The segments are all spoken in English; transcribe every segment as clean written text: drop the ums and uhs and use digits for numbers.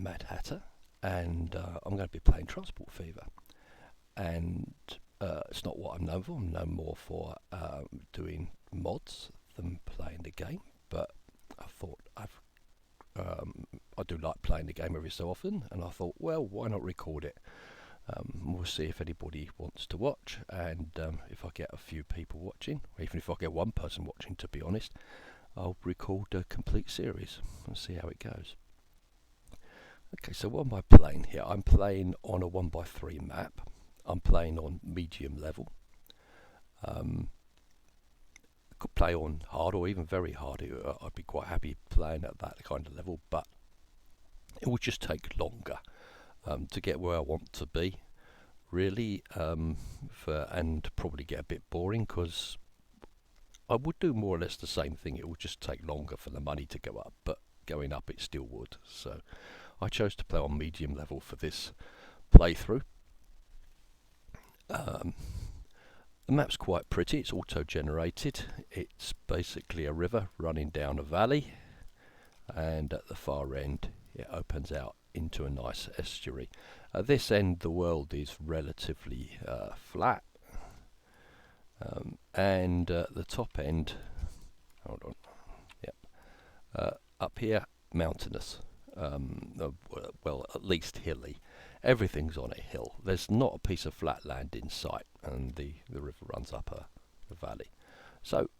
I'm MadHatter, and I'm going to be playing Transport Fever. And it's not what I'm known for. I'm known more for doing mods than playing the game. But I thought I do like playing the game every so often, and I thought, well, why not record it? We'll see if anybody wants to watch, and if I get a few people watching, or even if I get one person watching, to be honest, I'll record a complete series and see how it goes. Okay, so what am I playing here? I'm playing on a 1x3 map. I'm playing on medium level. I could play on hard or even very hard. I'd be quite happy playing at that kind of level, but it would just take longer to get where I want to be, really, and probably get a bit boring, because I would do more or less the same thing. It would just take longer for the money to go up, but going up it still would. So I chose to play on medium level for this playthrough. The map's quite pretty. It's auto-generated. It's basically a river running down a valley, and at the far end it opens out into a nice estuary. At this end the world is relatively flat, and at the top end, hold on, yep, up here, mountainous. Well, at least hilly. Everything's on a hill. There's not a piece of flat land in sight, and the river runs up a valley. So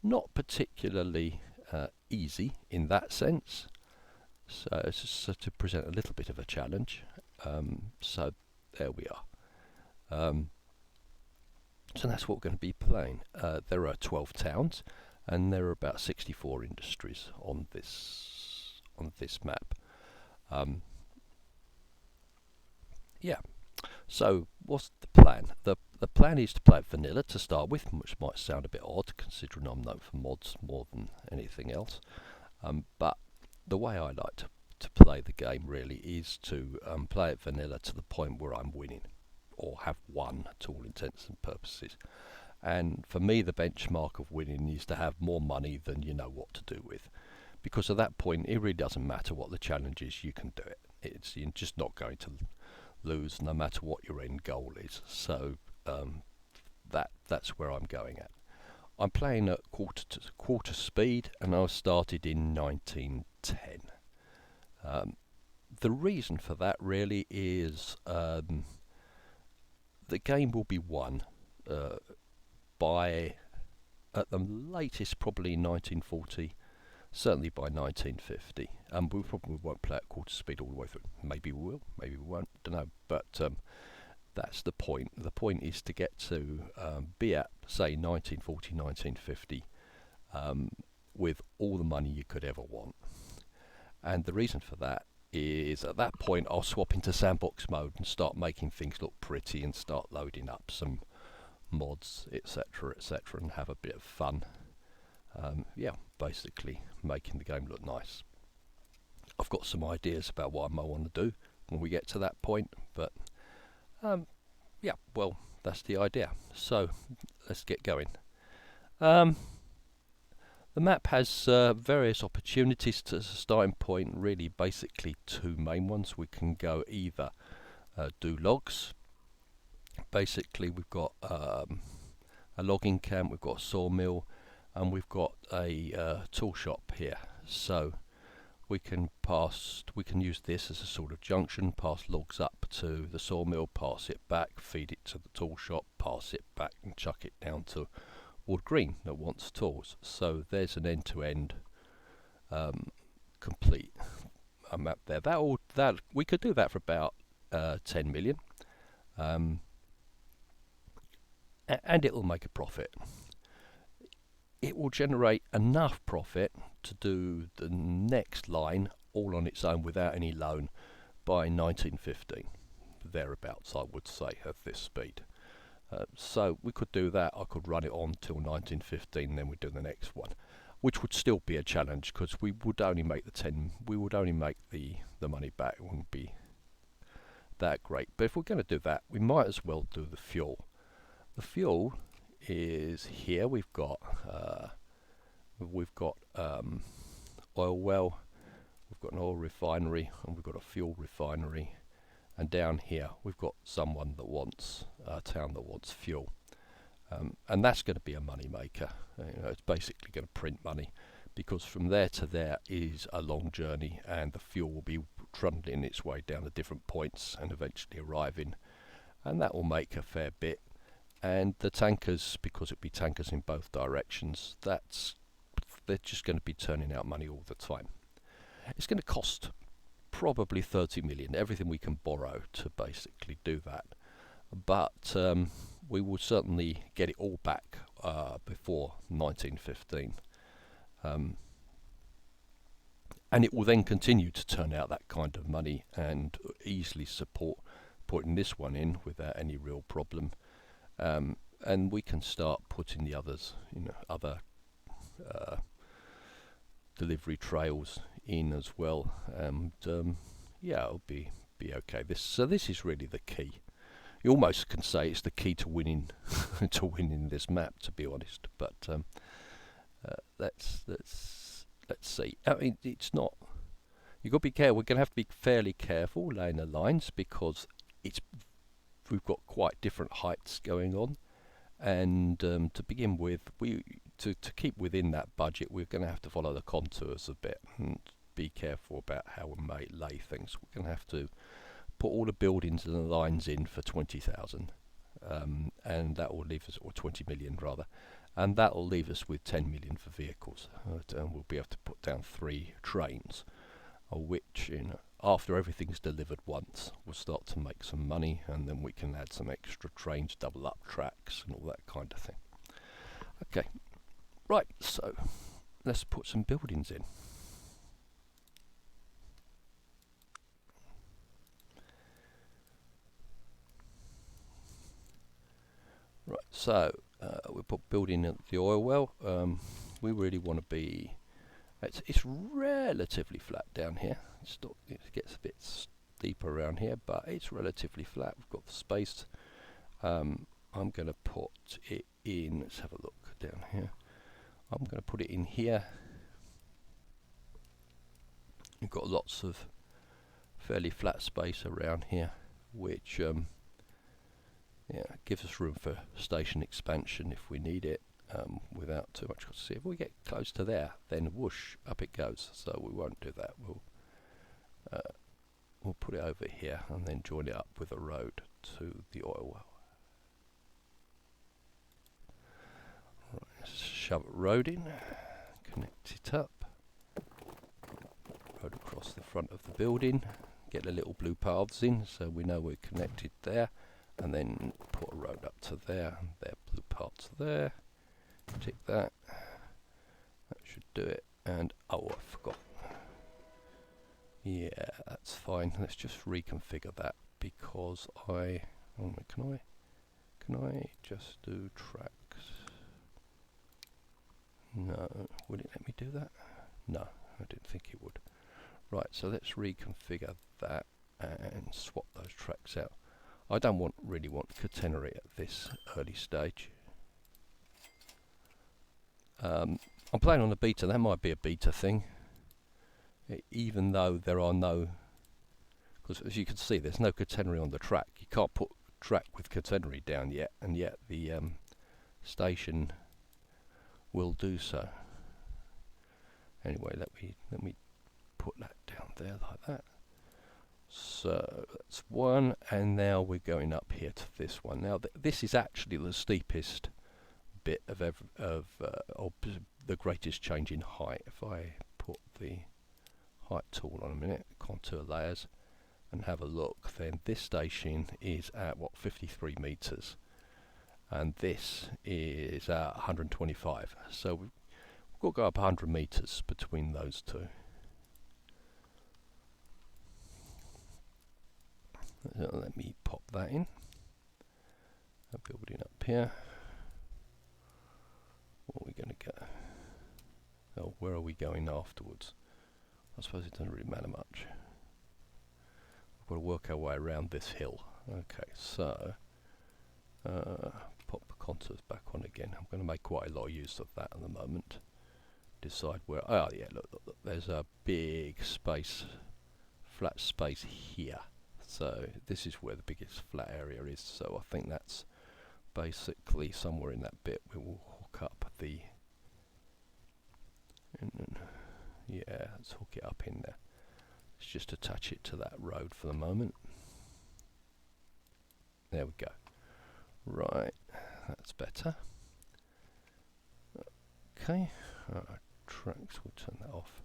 not particularly easy in that sense. So it's just to present a little bit of a challenge. So there we are. So that's what we're going to be playing. There are 12 towns, and there are about 64 industries on this map. Yeah. So what's the plan? The plan is to play vanilla to start with, which might sound a bit odd considering I'm known for mods more than anything else. But the way I like to play the game really is to play it vanilla to the point where I'm winning, or have won to all intents and purposes. And for me, the benchmark of winning is to have more money than you know what to do with, because at that point it really doesn't matter what the challenge is. You can do it. You're just not going to lose no matter what your end goal is. So that's where I'm going at. I'm playing at quarter speed, and I started in 1910. The reason for that really is the game will be won by, at the latest, probably 1940, certainly by 1950. We probably won't play at quarter speed all the way through. Maybe we will, maybe we won't, don't know. But that's the point. The point is to get to be at, say, 1940, 1950 with all the money you could ever want. And the reason for that is, at that point I'll swap into sandbox mode and start making things look pretty and start loading up some mods, etc., etc., and have a bit of fun. Yeah, basically making the game look nice. I've got some ideas about what I might want to do when we get to that point, but yeah, well, that's the idea. So let's get going. The map has various opportunities to starting point, really basically two main ones. We can go either do logs. Basically we've got a logging camp, we've got a sawmill, and we've got a tool shop here. So we can use this as a sort of junction, pass logs up to the sawmill, pass it back, feed it to the tool shop, pass it back and chuck it down to Wood Green that wants tools. So there's an end-to-end complete map there. That we could do that for about 10 million, and it will make a profit. It will generate enough profit to do the next line all on its own without any loan by 1915, thereabouts, I would say, at this speed. So we could do that. I could run it on till 1915, then we'd do the next one, which would still be a challenge, because we would only make the money back. It wouldn't be that great. But if we're going to do that, we might as well do the fuel. The fuel is here. We've got oil well, we've got an oil refinery and we've got a fuel refinery, and down here we've got someone that wants a town that wants fuel, and that's going to be a money maker. It's basically going to print money, because from there to there is a long journey, and the fuel will be trundling its way down to different points and eventually arriving, and that will make a fair bit. And the tankers, because it'll be tankers in both directions, they're just going to be turning out money all the time. It's going to cost probably 30 million, everything we can borrow to basically do that. But we will certainly get it all back before 1915. And it will then continue to turn out that kind of money and easily support putting this one in without any real problem. And we can start putting the others, other delivery trails in as well. And yeah, it'll be okay. This is really the key. You almost can say it's the key to winning to winning this map, to be honest. But let's see. I mean, it's not. You've got to be careful. We're going to have to be fairly careful laying the lines, because we've got quite different heights going on, and to begin with, to keep within that budget, we're going to have to follow the contours a bit and be careful about how we may lay things. We're going to have to put all the buildings and the lines in for 20,000, and that will leave us, or 20 million rather, and that will leave us with 10 million for vehicles, and we'll be able to put down 3 trains, which, after everything's delivered once, we'll start to make some money, and then we can add some extra trains, double up tracks and all that kind of thing. Okay, right, so let's put some buildings in. Right, so we put building at the oil well. We really want to be. It's relatively flat down here. It gets a bit steeper around here, but it's relatively flat. We've got the space. I'm going to put it in. Let's have a look down here. I'm going to put it in here. We've got lots of fairly flat space around here, which gives us room for station expansion if we need it, without too much cost. See, if we get close to there, then whoosh, up it goes. So we won't do that. We'll put it over here and then join it up with a road to the oil well. Right, let's shove a road in, connect it up, road across the front of the building, get the little blue paths in so we know we're connected there, and then put a road up to there, and there, blue paths there, tick that, that should do it. And oh, I forgot. Yeah, that's fine. Let's just reconfigure that, because can I just do tracks? No, would it let me do that? No, I didn't think it would. Right, so let's reconfigure that and swap those tracks out. I don't really want catenary at this early stage. I'm playing on a beta. That might be a beta thing, even though there are no, because as you can see, there's no catenary on the track. You can't put track with catenary down yet, and yet the station will do so. Anyway, let me put that down there like that. So that's one, and now we're going up here to this one. Now this is actually the steepest bit of the greatest change in height. If I put the height tool on a minute, contour layers, and have a look, then this station is at 53 meters, and this is at 125. So we've got to go up 100 meters between those two. Let me pop that in. A building up here. Where are we going to go? Oh, where are we going afterwards? I suppose it doesn't really matter much. We've got to work our way around this hill. Okay, so pop the contours back on again. I'm going to make quite a lot of use of that at the moment. decide where. Oh yeah, look, there's a big space, flat space here. So this is where the biggest flat area is. So I think that's basically somewhere in that bit we will hook up the. Yeah, let's hook it up in there. Let's just attach it to that road for the moment. There we go. Right, that's better. Okay, tracks, we'll turn that off.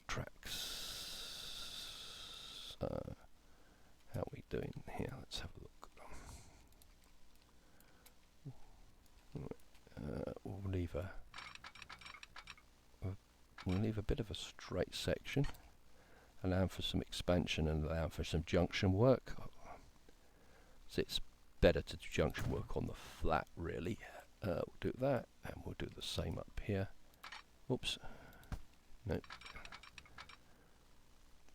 Tracks. How are we doing here? Let's have a look. We'll leave a bit of a straight section, allowing for some expansion and allowing for some junction work. So it's better to do junction work on the flat, really. We'll do that, and we'll do the same up here. Oops. No.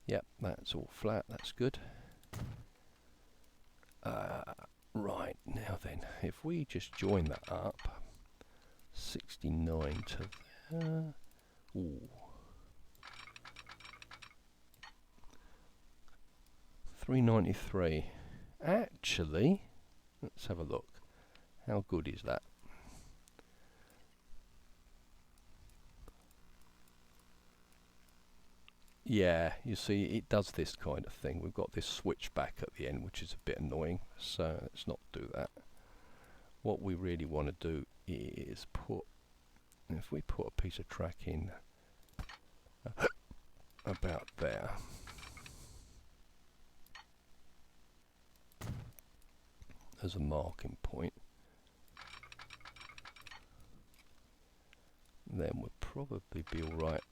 Yep, that's all flat. That's good. Right, now then, if we just join that up, 69 to there. Ooh. 393. Actually, let's have a look. How good is that? Yeah, you see, it does this kind of thing. We've got this switchback at the end, which is a bit annoying, so let's not do that. What we really want to do is put, if we put a piece of track in about there, as a marking point, then we'll probably be alright.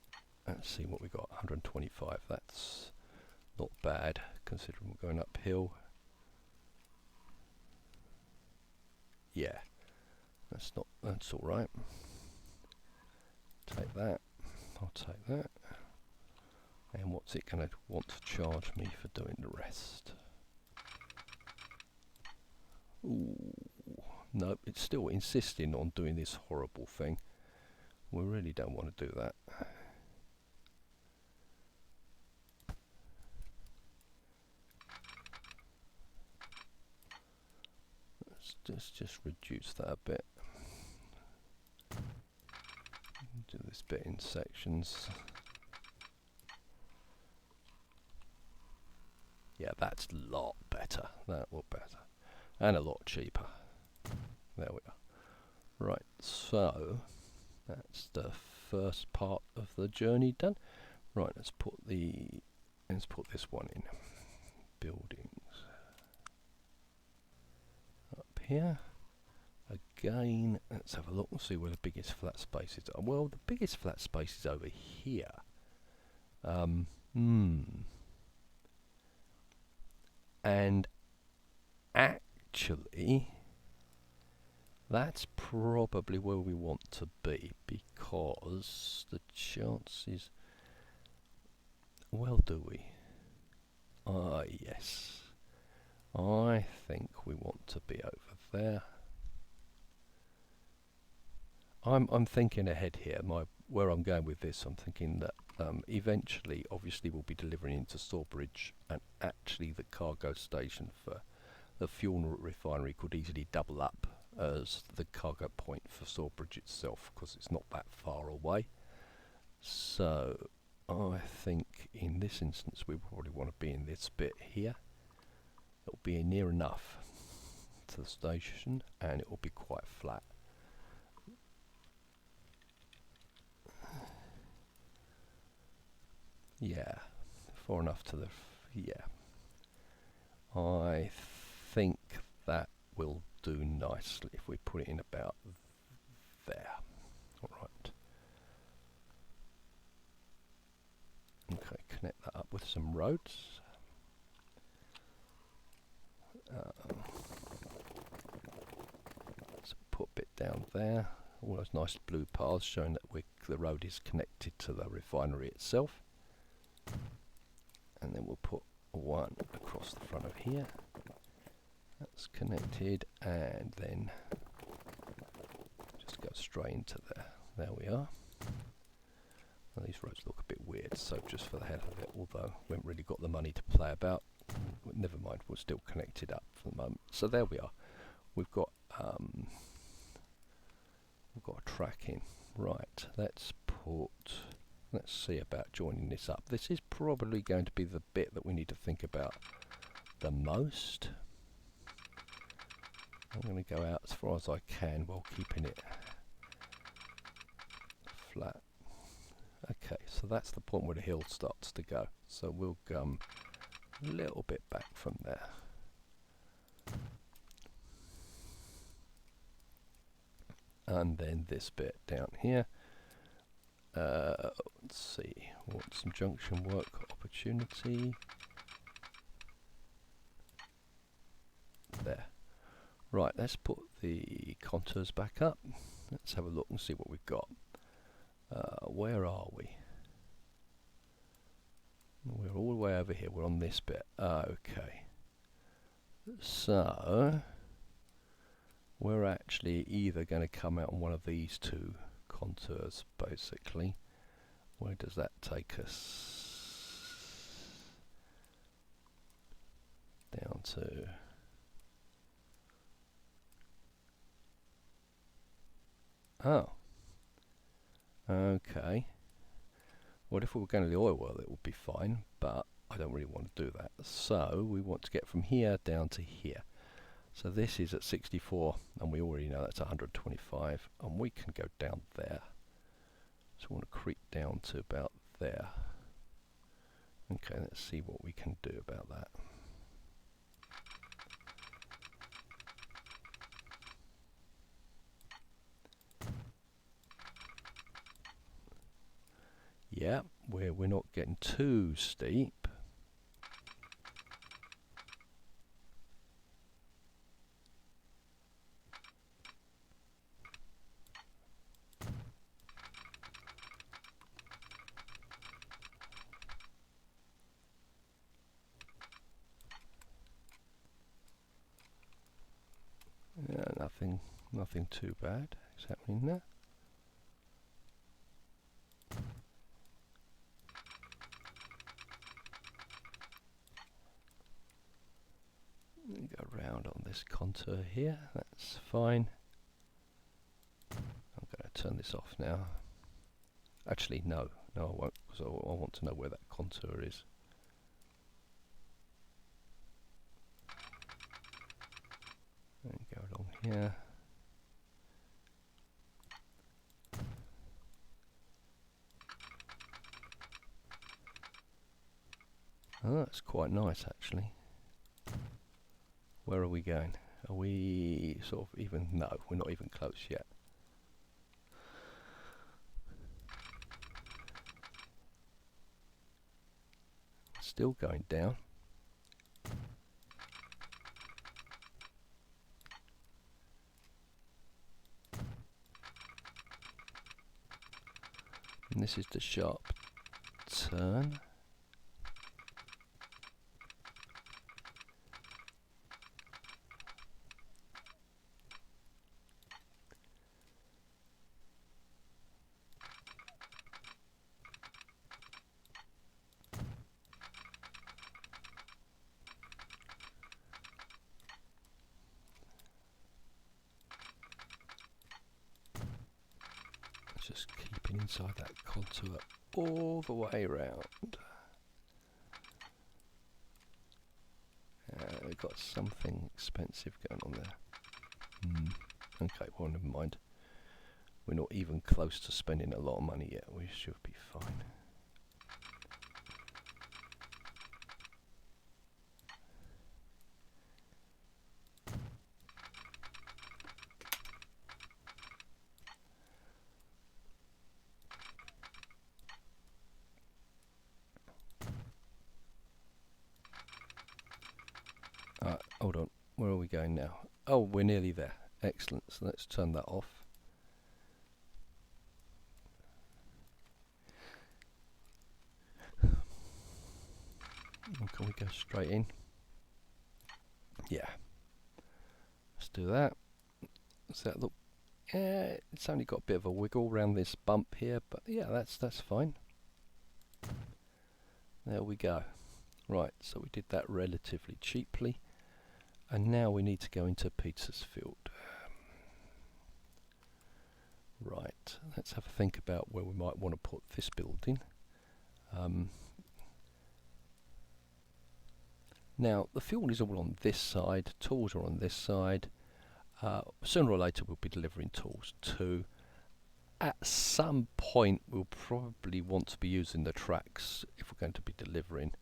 Let's see what we got. 125. That's not bad considering we're going uphill. Yeah, that's all right. Take that. I'll take that. And what's it going to want to charge me for doing the rest? Ooh, nope, it's still insisting on doing this horrible thing. We really don't want to do that. Let's just reduce that a bit. Do this bit in sections. Yeah, that's a lot better. That lot better. And a lot cheaper. There we are. Right, so that's the first part of the journey done. Right, let's put this one in. Buildings. Up here. Again, let's have a look and see where the biggest flat spaces are. Well, the biggest flat space is over here. And actually, that's probably where we want to be, because the chances... Well, do we? Ah, yes. I think we want to be over there. I'm thinking ahead here. Where I'm going with this, I'm thinking that eventually, obviously, we'll be delivering into Sawbridge, and actually the cargo station for the fuel refinery could easily double up as the cargo point for Sawbridge itself, because it's not that far away. So I think in this instance we probably want to be in this bit here. It'll be near enough to the station, and it will be quite flat. Yeah, far enough to the... yeah. I think that will do nicely if we put it in about there. Alright. Okay, connect that up with some roads. So put a bit down there. All those nice blue paths showing that the road is connected to the refinery itself. And then we'll put one across the front of here. That's connected, and then just go straight into there. There we are. Now these roads look a bit weird, so just for the hell of it, although we haven't really got the money to play about, never mind, we're still connected up for the moment. So there we are. We've got a tracking. Right, let's see about joining this up. This is probably going to be the bit that we need to think about the most. I'm going to go out as far as I can while keeping it flat. Okay, so that's the point where the hill starts to go. So we'll come a little bit back from there. And then this bit down here. Let's see, want some junction work opportunity. There. Right, let's put the contours back up. Let's have a look and see what we've got. Where are we? We're all the way over here. We're on this bit. Okay. So we're actually either going to come out on one of these two contours, basically. Where does that take us? Down to... Oh. Okay. Well, if we were going to the oil well, it would be fine, but I don't really want to do that. So we want to get from here down to here. So this is at 64, and we already know that's 125, and we can go down there. So we want to creep down to about there. Okay, let's see what we can do about that. Yeah, we're not getting too steep. Yeah, nothing too bad is happening there. Go around on this contour here, that's fine. I'm going to turn this off now. Actually, no, I won't, because I want to know where that contour is. And go along here. Oh, that's quite nice, actually. Where are we going? Are we sort of even? No, we're not even close yet. Still going down. And this is the sharp turn. Just keeping inside that contour all the way around. We've got something expensive going on there. Okay, well, never mind. We're not even close to spending a lot of money yet. We should be fine. Hold on, where are we going now? Oh, we're nearly there. Excellent, so let's turn that off. Can we go straight in? Yeah. Let's do that. Does that look It's only got a bit of a wiggle around this bump here, but yeah, that's fine. There we go. Right, so we did that relatively cheaply, and now we need to go into Petersfield. Right, let's have a think about where we might want to put this building. Now, the fuel is all on this side, tools are on this side. Sooner or later we'll be delivering tools too. At some point we'll probably want to be using the tracks if we're going to be delivering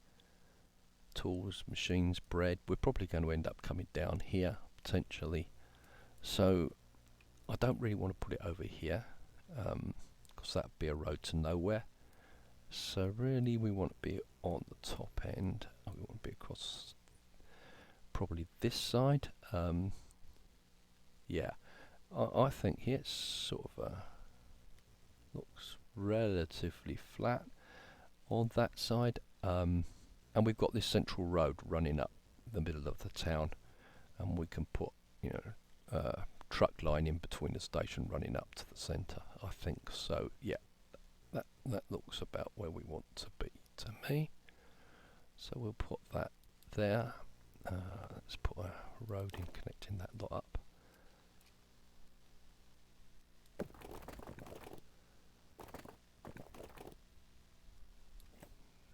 tools, machines, bread. We're probably going to end up coming down here potentially. So I don't really want to put it over here because that would be a road to nowhere. So really we want to be on the top end. We want to be across probably this side. Yeah, I think here it's sort of looks relatively flat on that side, and we've got this central road running up the middle of the town, and we can put, you know, truck line in between the station running up to the centre. I think so. Yeah, that looks about where we want to be to me. So we'll put that there. Let's put a road in connecting that lot up.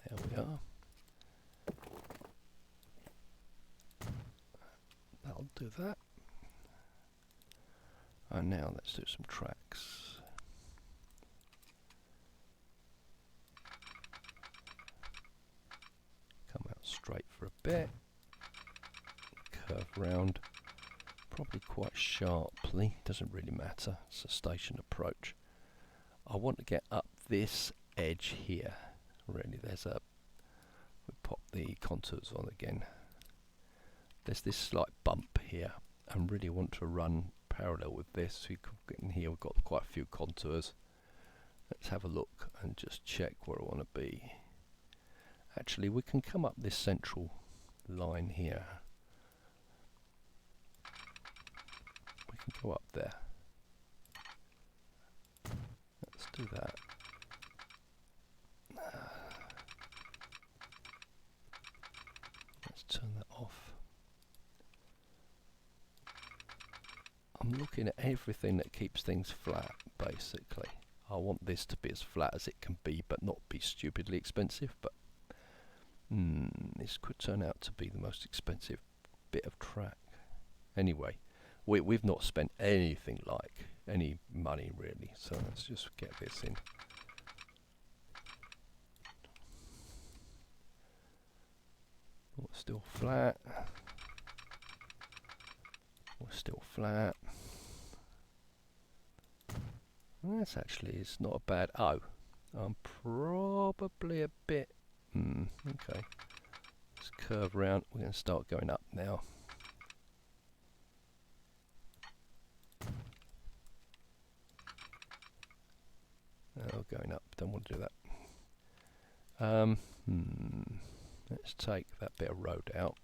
There we are. That'll do that. And now let's do some tracks. Come out straight for a bit. Curve round. Probably quite sharply. Doesn't really matter. It's a station approach. I want to get up this edge here. Really, we pop the contours on again. There's this slight bump here, and really want to run parallel with this. So you can get in here. We've got quite a few contours. Let's have a look and just check where I want to be. Actually, we can come up this central line here. We can go up there. Let's do that. Let's turn that off. I'm looking at everything that keeps things flat, basically. I want this to be as flat as it can be, but not be stupidly expensive. But this could turn out to be the most expensive bit of track. Anyway, we've not spent anything like any money really, so let's just get this in. Oh, still flat. We're still flat. That's actually, it's not a bad. Oh, I'm probably a bit. Okay. Let's curve around. We're going to start going up now. Oh, going up. Don't want to do that. Let's take that bit of road out.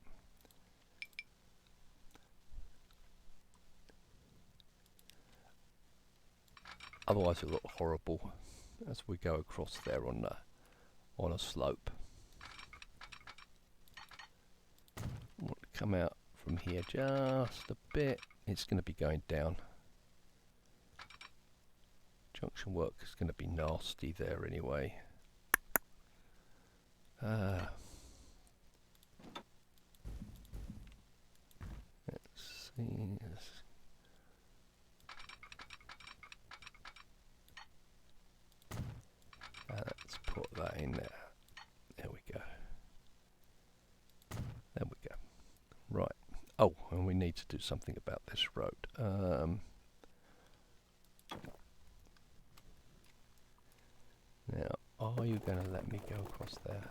Otherwise it'll look horrible as we go across there on a slope. Want to come out from here just a bit. It's going to be going down. Junction work is going to be nasty there anyway. Let's see. Let's put that in there. There we go. There we go. Right. Oh, and we need to do something about this road. Now, are you going to let me go across there?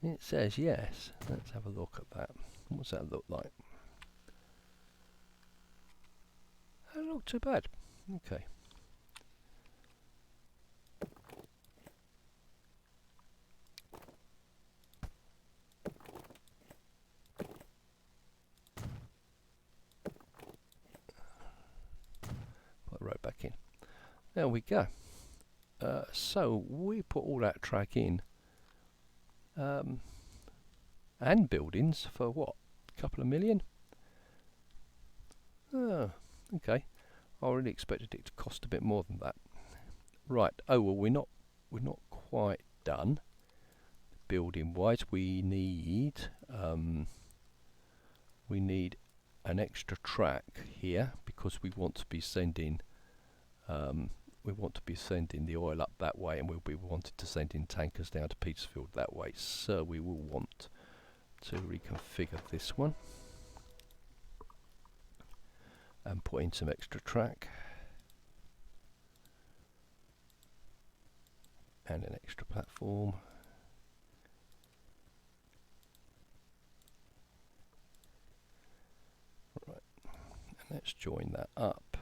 It says yes. Let's have a look at that. What's that look like? Not too bad. Okay. back in. There we go. So we put all that track in, and buildings for what? A couple of million? Oh, okay. I really expected it to cost a bit more than that. Right. Oh well, we're not quite done. Building wise, we need an extra track here because we want to be sending the oil up that way, and we'll be wanting to send in tankers down to Petersfield that way. So we will want to reconfigure this one and put in some extra track and an extra platform. Right, and let's join that up.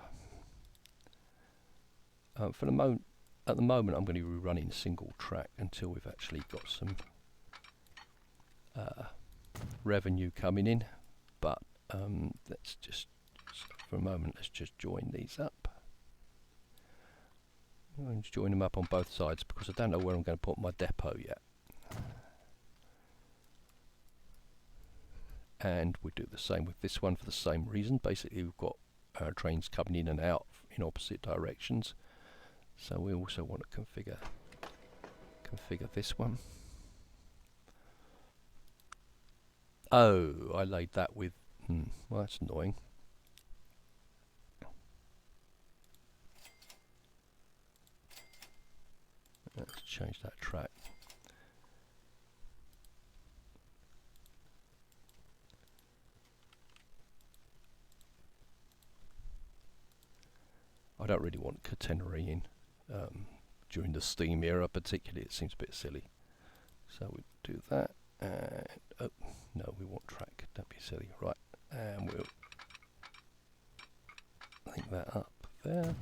For the moment, at the moment, I'm going to be running single track until we've actually got some revenue coming in. But let's just, for a moment, let's just join these up. I'm going to join them up on both sides because I don't know where I'm going to put my depot yet. And we do the same with this one for the same reason. Basically, we've got trains coming in and out in opposite directions. So we also want to configure this one. Oh, I laid that with, well, that's annoying. Let's change that track. I don't really want catenary in during the steam era, particularly. It seems a bit silly. So we do that, and oh no, we want track. Don't be silly, right? And we'll link that up there,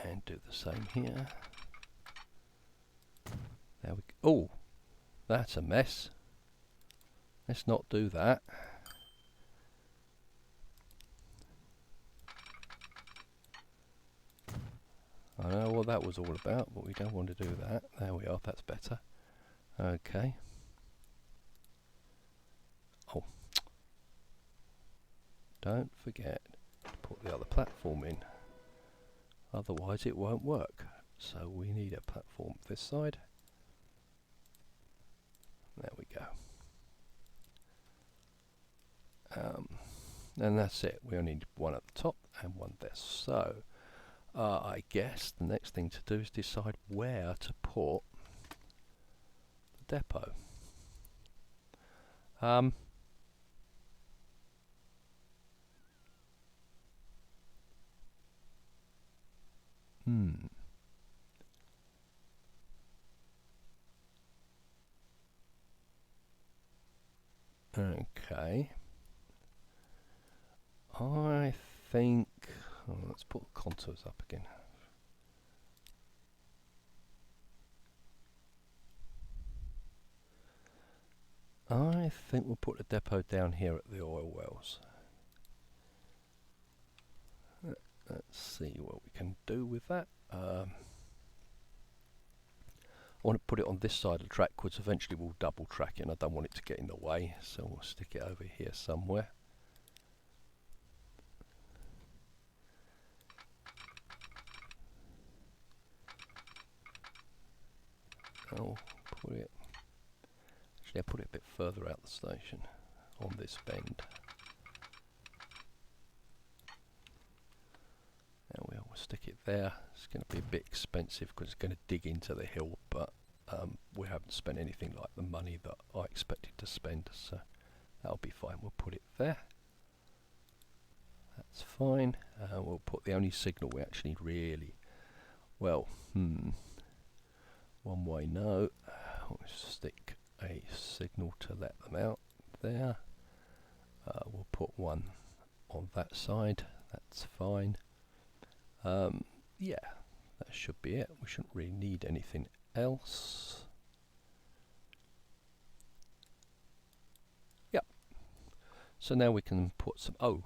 and do the same here. There we go. Oh, that's a mess. Let's not do that. I know what that was all about, but we don't want to do that. There we are, that's better. Okay. Oh. Don't forget to put the other platform in. Otherwise it won't work. So we need a platform this side. There we go. And that's it. We only need one at the top and one there. So I guess the next thing to do is decide where to put the depot. Okay. I think, let's put the contours up again. I think we'll put the depot down here at the oil wells. Let's see what we can do with that. I want to put it on this side of the track because eventually we'll double track it and I don't want it to get in the way, so we'll stick it over here somewhere. I'll put it, actually I'll put it a bit further out the station on this bend. There we are, we'll stick it there. It's going to be a bit expensive because it's going to dig into the hill, but we haven't spent anything like the money that I expected to spend, so that'll be fine. We'll put it there. That's fine. We'll put the only signal we actually really, well, one way no. We'll stick a signal to let them out there. We'll put one on that side. That's fine. Yeah, that should be it. We shouldn't really need anything else. Yep. So now we can put some, oh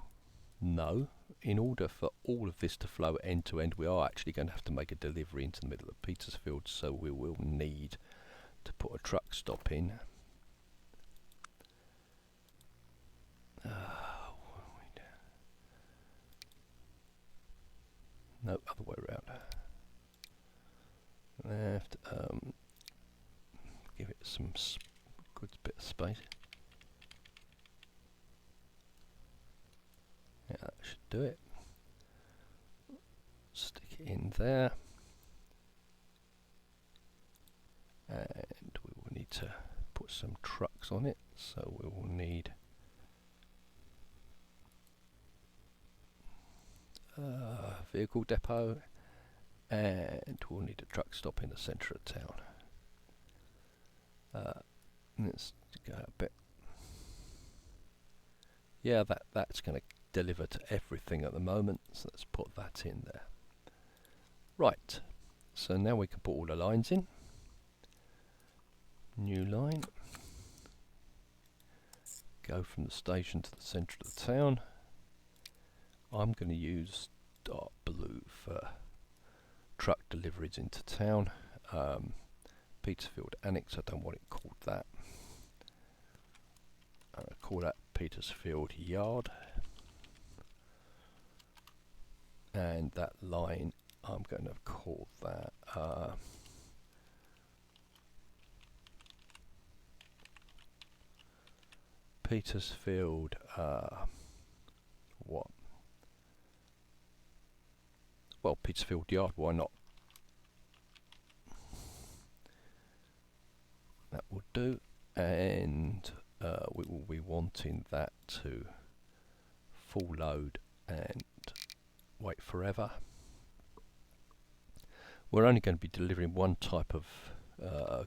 no, in order for all of this to flow end to end, we are actually going to have to make a delivery into the middle of Petersfield, so we will need to put a truck stop in. No, other way around. Left. Give it some good bit of space. Yeah, that should do it. Stick it in there. And we will need to put some trucks on it, so we will need vehicle depot, and we'll need a truck stop in the centre of town. Let's go a bit. Yeah, that's going to deliver to everything at the moment, so let's put that in there. Right, so now we can put all the lines in. New line. Go from the station to the centre of the town. I'm going to use dark blue for truck deliveries into town. Petersfield Annex, I don't want it called that. I'll call that Petersfield Yard. And that line, I'm going to call that Petersfield, what? Well, Petersfield Yard, why not? That will do, and we will be wanting that to full load and wait forever. We're only going to be delivering one type of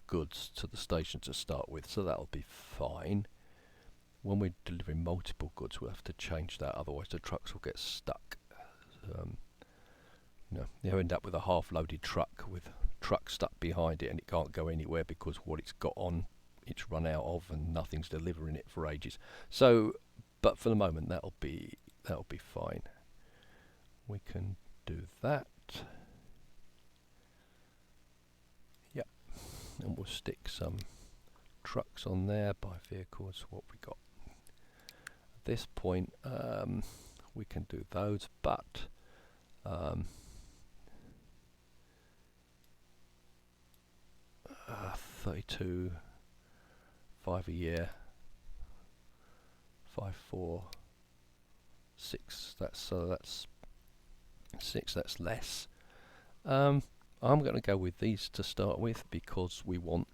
goods to the station to start with, so that'll be fine. When we're delivering multiple goods, we'll have to change that, otherwise the trucks will get stuck. You end up with a half-loaded truck with truck stuck behind it, and it can't go anywhere because what it's got on, it's run out of, and nothing's delivering it for ages. So, but for the moment, that'll be fine. We can do that. Yep, and we'll stick some trucks on there by vehicles. What we got at this point, we can do those, but 32, 5 a year, 5, 4, 6. That's 6. That's less. I'm going to go with these to start with because we want.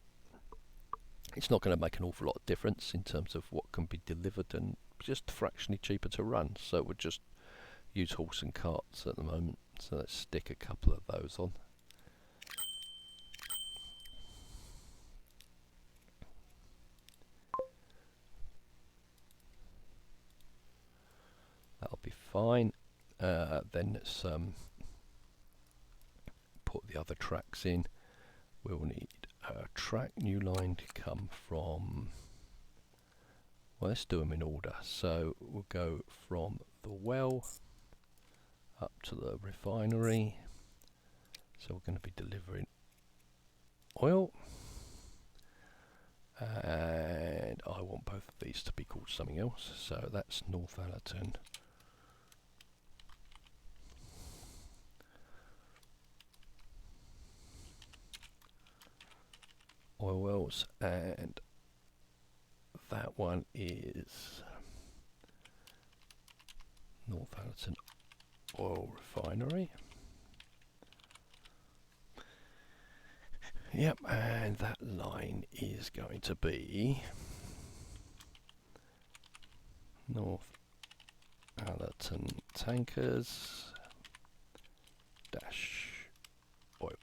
It's not going to make an awful lot of difference in terms of what can be delivered, and just fractionally cheaper to run. So we'll just use horse and carts at the moment. So let's stick a couple of those on. That'll be fine. Then let's put the other tracks in. We'll need a track new line to come from. Well, let's do them in order. So we'll go from the well up to the refinery. So we're going to be delivering oil. And I want both of these to be called something else. So that's Northallerton. Oil wells, and that one is Northallerton Oil Refinery. Yep, and that line is going to be Northallerton Tankers dash oil.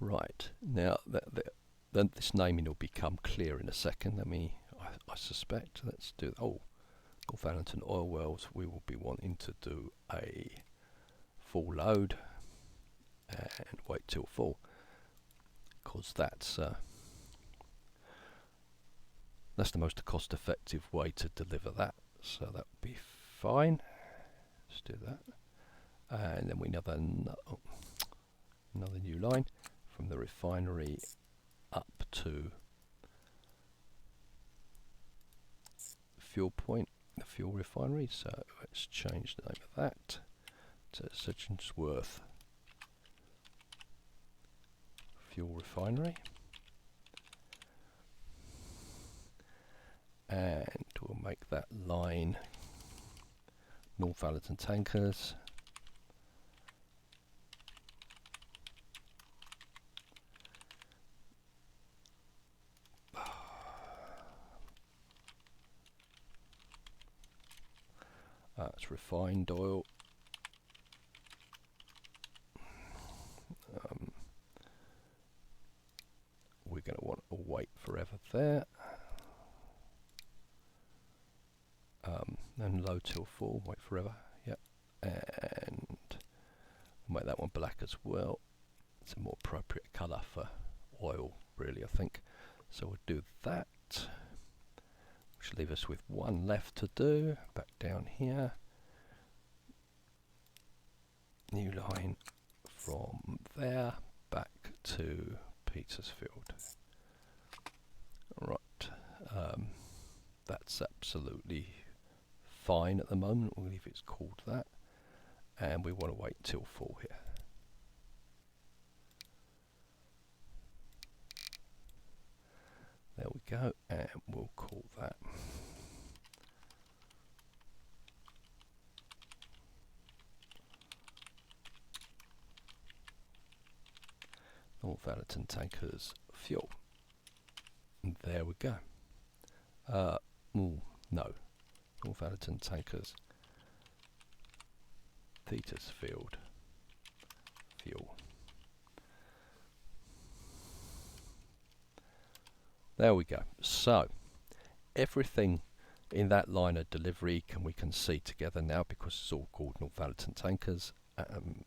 Right, now then this naming will become clear in a second. I suspect. Let's do. Northallerton Oil Wells. We will be wanting to do a full load and wait till full, because that's That's the most cost-effective way to deliver that, so that would be fine. Let's do that, and then we have another new line from the refinery up to fuel point, the fuel refinery. So let's change the name of that to Sedgensworth Fuel Refinery, and we'll make that line Northallerton Tankers. It's refined oil. We're going to want to wait forever there. And low till full, wait forever. Yep. And we'll make that one black as well. It's a more appropriate colour for oil, really, I think. So we'll do that. Which leaves us with one left to do. Back down here. New line from there back to Petersfield. Right. That's absolutely fine at the moment. We'll leave it's called that. And we want to wait till full here. There we go, and we'll call that Northallerton Tankers Fuel. And there we go. No, Northallerton Tankers Petersfield Fuel. There we go. So everything in that line of delivery we can see together now, because it's all called Northallerton Tankers, and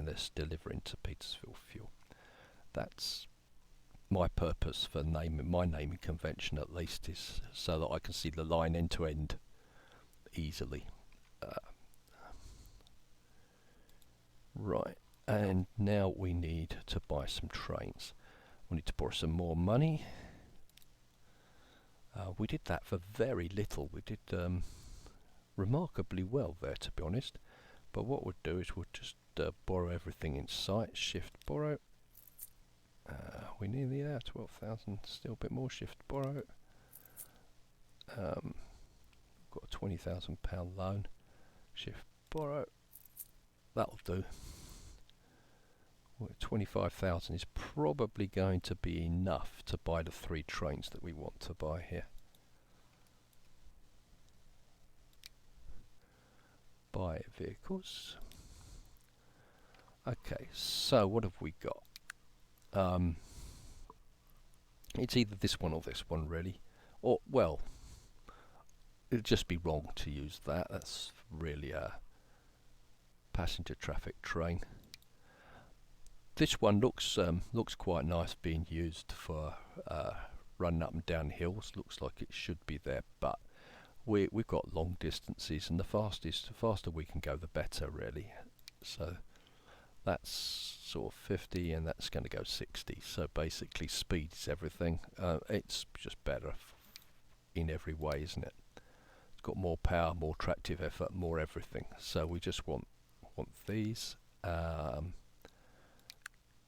it's delivering to Petersfield Fuel. That's my purpose for naming, my naming convention at least, is so that I can see the line end to end easily. Right, and now we need to buy some trains. We need to borrow some more money. We did that for very little. We did remarkably well there, to be honest. But what we'll do is we'll just borrow everything in sight. Shift borrow. We nearly there. 12,000. Still a bit more. Shift borrow. Got a £20,000 loan. Shift borrow. That'll do. 25,000 is probably going to be enough to buy the 3 trains that we want to buy here. Buy vehicles. Okay, so what have we got? It's either this one or this one, really. Or, well, it'd just be wrong to use that. That's really a passenger traffic train. This one looks quite nice being used for running up and down hills. Looks like it should be there, but we've got long distances, and the faster we can go, the better, really. So that's sort of 50, and that's going to go 60. So basically, speed is everything. It's just better in every way, isn't it? It's got more power, more tractive effort, more everything. So we just want these.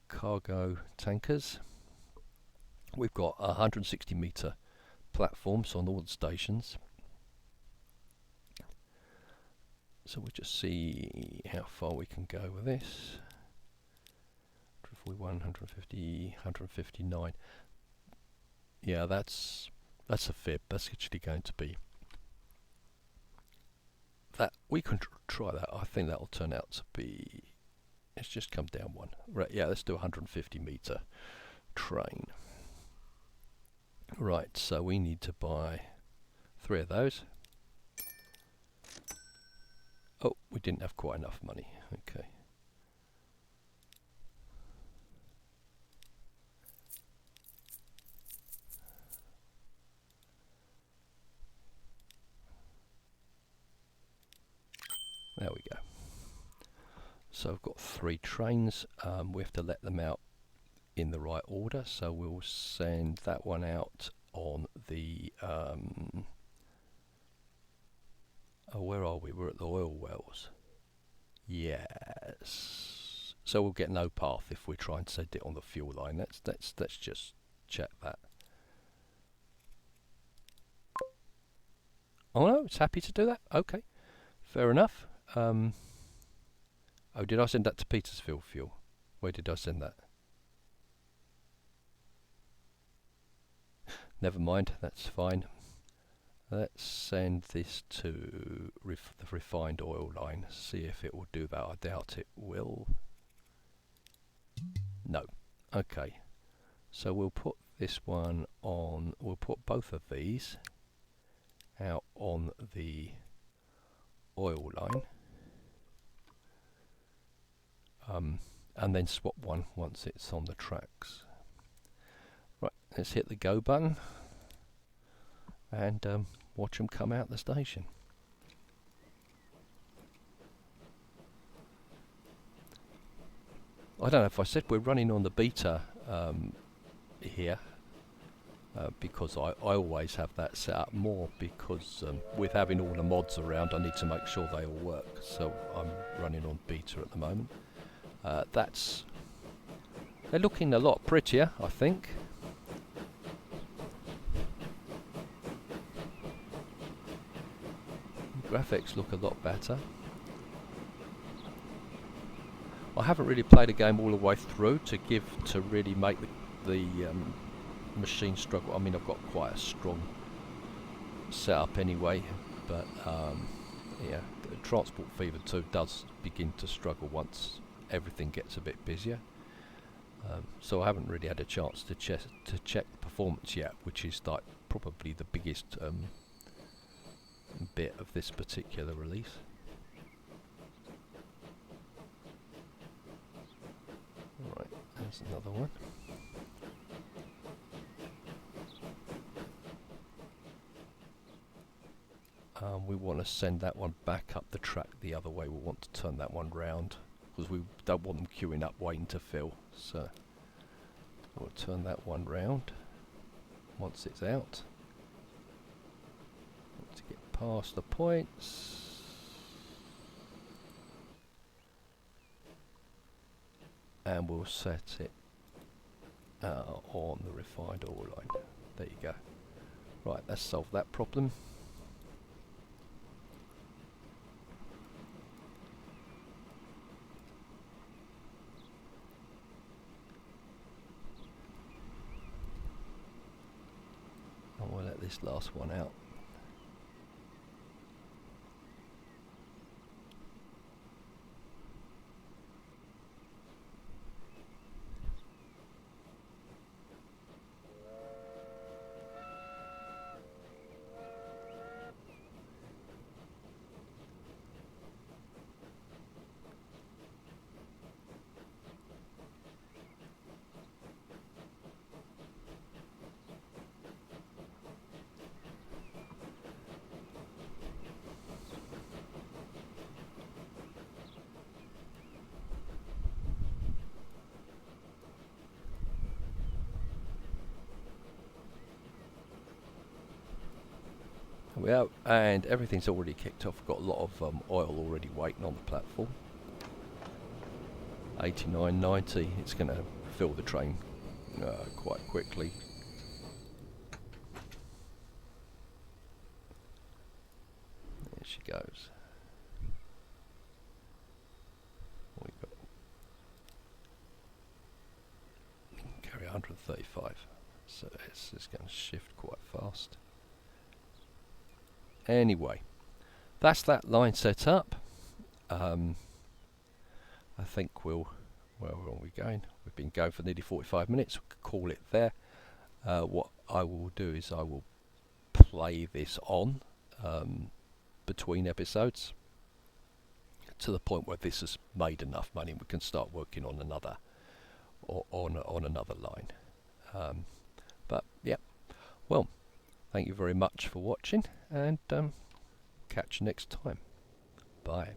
Cargo tankers. We've got 160 metre platforms on all the stations, so we'll just see how far we can go with this. 141, 150, 159. Yeah, that's a fib. That's actually going to be that. We can try that. I think that'll turn out to be. Let's just come down one. Right, yeah, let's do a 150 metre train. Right, so we need to buy 3 of those. Oh, we didn't have quite enough money. Okay. There we go. So I've got 3 trains. We have to let them out in the right order, so we'll send that one out on the oh, where are we? We're at the oil wells. Yes. So we'll get no path if we try and send it on the fuel line. Let's just check that. Oh no, it's happy to do that. Okay, fair enough. Oh, did I send that to Petersfield fuel? Where did I send that? Never mind, that's fine. Let's send this to the refined oil line, see if it will do that. I doubt it will. No. Okay, so we'll put this one on, we'll put both of these out on the oil line, and then swap one once it's on the tracks. Right, let's hit the go button and watch them come out the station. I don't know if I said we're running on the beta here, because I always have that set up more because with having all the mods around I need to make sure they all work, so I'm running on beta at the moment. They're looking a lot prettier, I think. Graphics look a lot better. I haven't really played a game all the way through to really make the machine struggle. I mean, I've got quite a strong setup anyway, but yeah, Transport Fever 2 does begin to struggle once everything gets a bit busier. So I haven't really had a chance to check performance yet, which is like probably the biggest bit of this particular release. Right, there's another one. We want to send that one back up the track the other way. We want to turn that one round because we don't want them queuing up waiting to fill. So we'll turn that one round once it's out. To get past the points. And we'll set it on the refined oil line. There you go. Right, let's solve that problem. And we'll let this last one out. Yeah, and everything's already kicked off. Got a lot of oil already waiting on the platform. 89, 90. It's going to fill the train quite quickly. There she goes. We got carry 135. So it's going to shift quite fast. Anyway, that's that line set up. I think where are we going? We've been going for nearly 45 minutes. We could call it there. What I will do is I will play this on between episodes to the point where this has made enough money. We can start working on another on another line. But yeah, well. Thank you very much for watching, and catch you next time. Bye.